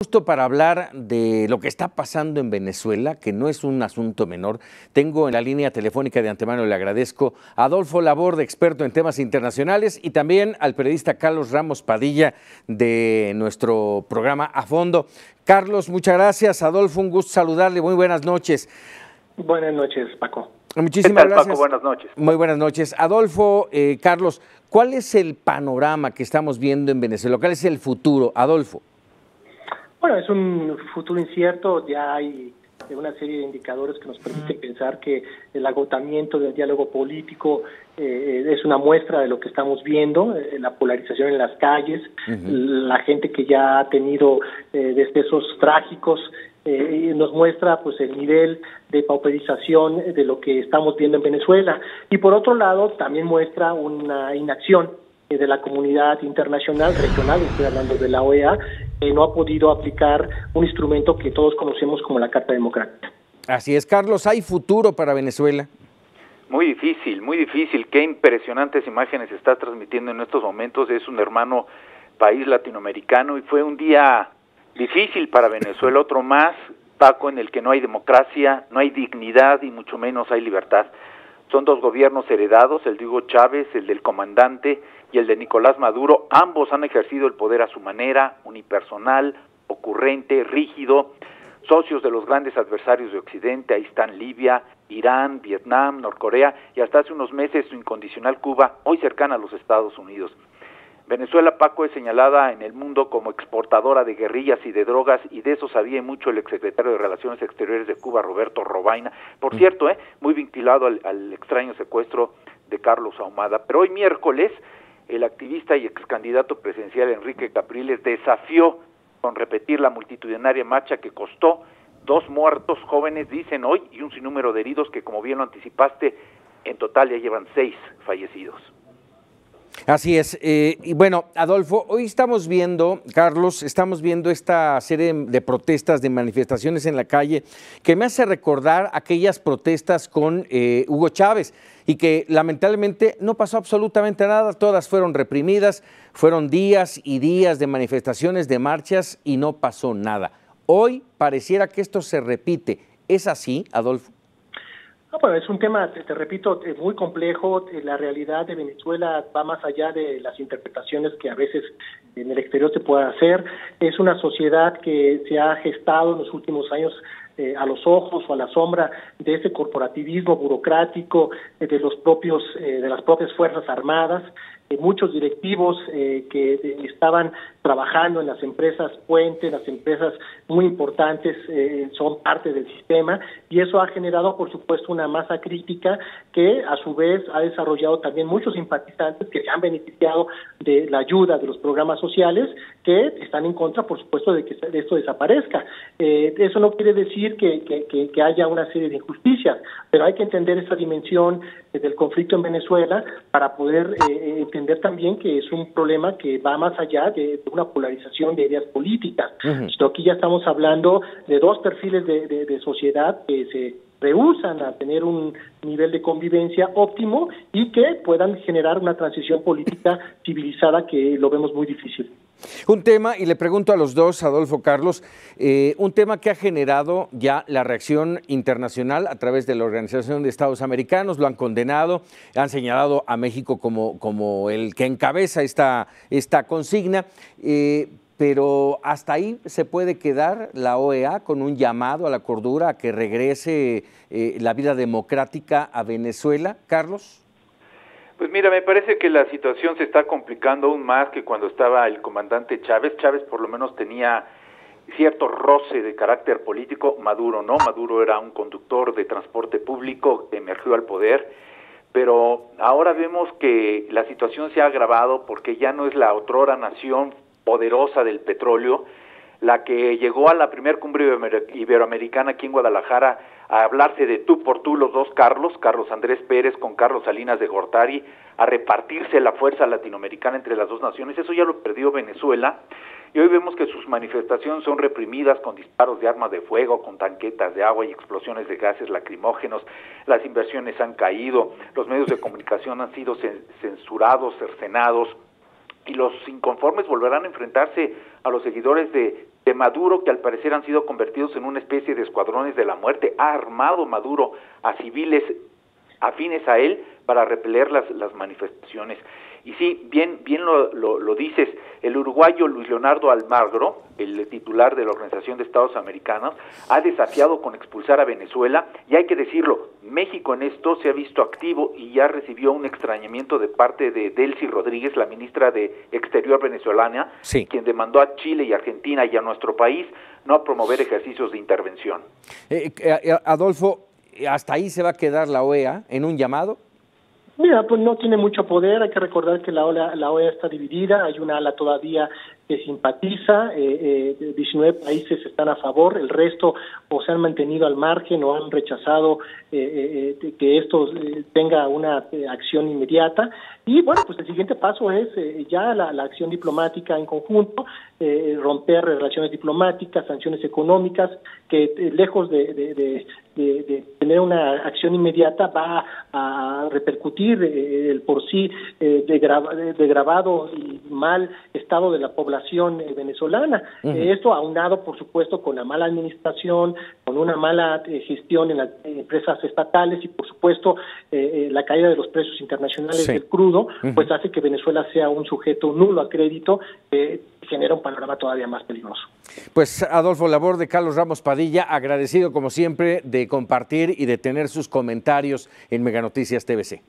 Justo para hablar de lo que está pasando en Venezuela, que no es un asunto menor, tengo en la línea telefónica, de antemano le agradezco a Adolfo Laborde, experto en temas internacionales, y también al periodista Carlos Ramos Padilla de nuestro programa A Fondo. Carlos, muchas gracias. Adolfo, un gusto saludarle. Muy buenas noches. Buenas noches, Paco. Muchísimas gracias. Paco? Buenas noches. Muy buenas noches. Adolfo, Carlos, ¿cuál es el panorama que estamos viendo en Venezuela? ¿Cuál es el futuro? Adolfo. Bueno, es un futuro incierto, ya hay una serie de indicadores que nos permiten pensar que el agotamiento del diálogo político es una muestra de lo que estamos viendo, la polarización en las calles, la gente que ya ha tenido decesos trágicos, nos muestra pues el nivel de pauperización de lo que estamos viendo en Venezuela, y por otro lado también muestra una inacción de la comunidad internacional, regional, estoy hablando de la OEA, no ha podido aplicar un instrumento que todos conocemos como la Carta Democrática. Así es, Carlos, ¿hay futuro para Venezuela? Muy difícil, muy difícil. Qué impresionantes imágenes se está transmitiendo en estos momentos. Es un hermano país latinoamericano y fue un día difícil para Venezuela, otro más, Paco, en el que no hay democracia, no hay dignidad y mucho menos hay libertad. Son dos gobiernos heredados, el de Hugo Chávez, el del comandante, y el de Nicolás Maduro. Ambos han ejercido el poder a su manera, unipersonal, ocurrente, rígido, socios de los grandes adversarios de Occidente. Ahí están Libia, Irán, Vietnam, Norcorea y hasta hace unos meses su incondicional Cuba, hoy cercana a los Estados Unidos. Venezuela, Paco, es señalada en el mundo como exportadora de guerrillas y de drogas, y de eso sabía mucho el exsecretario de Relaciones Exteriores de Cuba, Roberto Robaina, por cierto, muy vinculado al extraño secuestro de Carlos Ahumada. Pero hoy miércoles, el activista y ex candidato presidencial Enrique Capriles desafió con repetir la multitudinaria marcha que costó 2 muertos jóvenes, dicen hoy, y un sinnúmero de heridos que, como bien lo anticipaste, en total ya llevan 6 fallecidos. Así es. Y bueno, Adolfo, hoy estamos viendo, Carlos, estamos viendo esta serie de protestas, de manifestaciones en la calle, que me hace recordar aquellas protestas con Hugo Chávez, y que lamentablemente no pasó absolutamente nada, todas fueron reprimidas, fueron días y días de manifestaciones, de marchas, y no pasó nada. Hoy pareciera que esto se repite. ¿Es así, Adolfo? Bueno, es un tema, te repito, muy complejo. La realidad de Venezuela va más allá de las interpretaciones que a veces en el exterior se puedan hacer. Es una sociedad que se ha gestado en los últimos años a los ojos o a la sombra de ese corporativismo burocrático de las propias Fuerzas Armadas. Muchos directivos que estaban trabajando en las empresas puente, las empresas muy importantes, son parte del sistema, y eso ha generado, por supuesto, una masa crítica que a su vez ha desarrollado también muchos simpatizantes que se han beneficiado de la ayuda de los programas sociales, que están en contra, por supuesto, de que esto desaparezca. Eso no quiere decir que haya una serie de injusticias, pero hay que entender esa dimensión del conflicto en Venezuela para poder entender también que es un problema que va más allá de una polarización de ideas políticas. Aquí ya estamos hablando de dos perfiles de sociedad que se rehúsan a tener un nivel de convivencia óptimo y que puedan generar una transición política civilizada, que lo vemos muy difícil. Un tema, y le pregunto a los dos, Adolfo, Carlos, un tema que ha generado ya la reacción internacional a través de la Organización de Estados Americanos, lo han condenado, han señalado a México como el que encabeza esta consigna, pero hasta ahí se puede quedar la OEA con un llamado a la cordura, a que regrese la vida democrática a Venezuela. Carlos. Pues mira, me parece que la situación se está complicando aún más que cuando estaba el comandante Chávez. Chávez por lo menos tenía cierto roce de carácter político, Maduro no. Maduro era un conductor de transporte público que emergió al poder, pero ahora vemos que la situación se ha agravado porque ya no es la otrora nación poderosa del petróleo la que llegó a la primer cumbre iberoamericana aquí en Guadalajara a hablarse de tú por tú los dos Carlos Andrés Pérez con Carlos Salinas de Gortari, a repartirse la fuerza latinoamericana entre las dos naciones. Eso ya lo perdió Venezuela, y hoy vemos que sus manifestaciones son reprimidas con disparos de armas de fuego, con tanquetas de agua y explosiones de gases lacrimógenos. Las inversiones han caído, los medios de comunicación han sido censurados, cercenados, y los inconformes volverán a enfrentarse a los seguidores de de Maduro, que al parecer han sido convertidos en una especie de escuadrones de la muerte. Ha armado Maduro a civiles afines a él para repeler las manifestaciones. Y sí, bien lo dices, el uruguayo Luis Leonardo Almagro, el titular de la Organización de Estados Americanos, ha desafiado con expulsar a Venezuela, y hay que decirlo, México en esto se ha visto activo y ya recibió un extrañamiento de parte de Delcy Rodríguez, la ministra de Exterior venezolana, sí, quien demandó a Chile y Argentina y a nuestro país no promover ejercicios de intervención. Adolfo, ¿hasta ahí se va a quedar la OEA en un llamado? Mira, pues no tiene mucho poder. Hay que recordar que la OEA está dividida. Hay una ala todavía que simpatiza, 19 países están a favor, el resto o se han mantenido al margen o han rechazado que esto tenga una acción inmediata. Y bueno, pues el siguiente paso es ya la acción diplomática en conjunto, romper relaciones diplomáticas, sanciones económicas, que lejos de tener una acción inmediata va a repercutir el por sí degradado y mal estado de la población venezolana. Esto aunado, por supuesto, con la mala administración, con una mala gestión en las empresas estatales y, por supuesto, la caída de los precios internacionales del crudo, pues hace que Venezuela sea un sujeto nulo a crédito, genera un panorama todavía más peligroso. Pues Adolfo Laborde, de Carlos Ramos Padilla, agradecido como siempre de compartir y de tener sus comentarios en Mega Noticias TVC.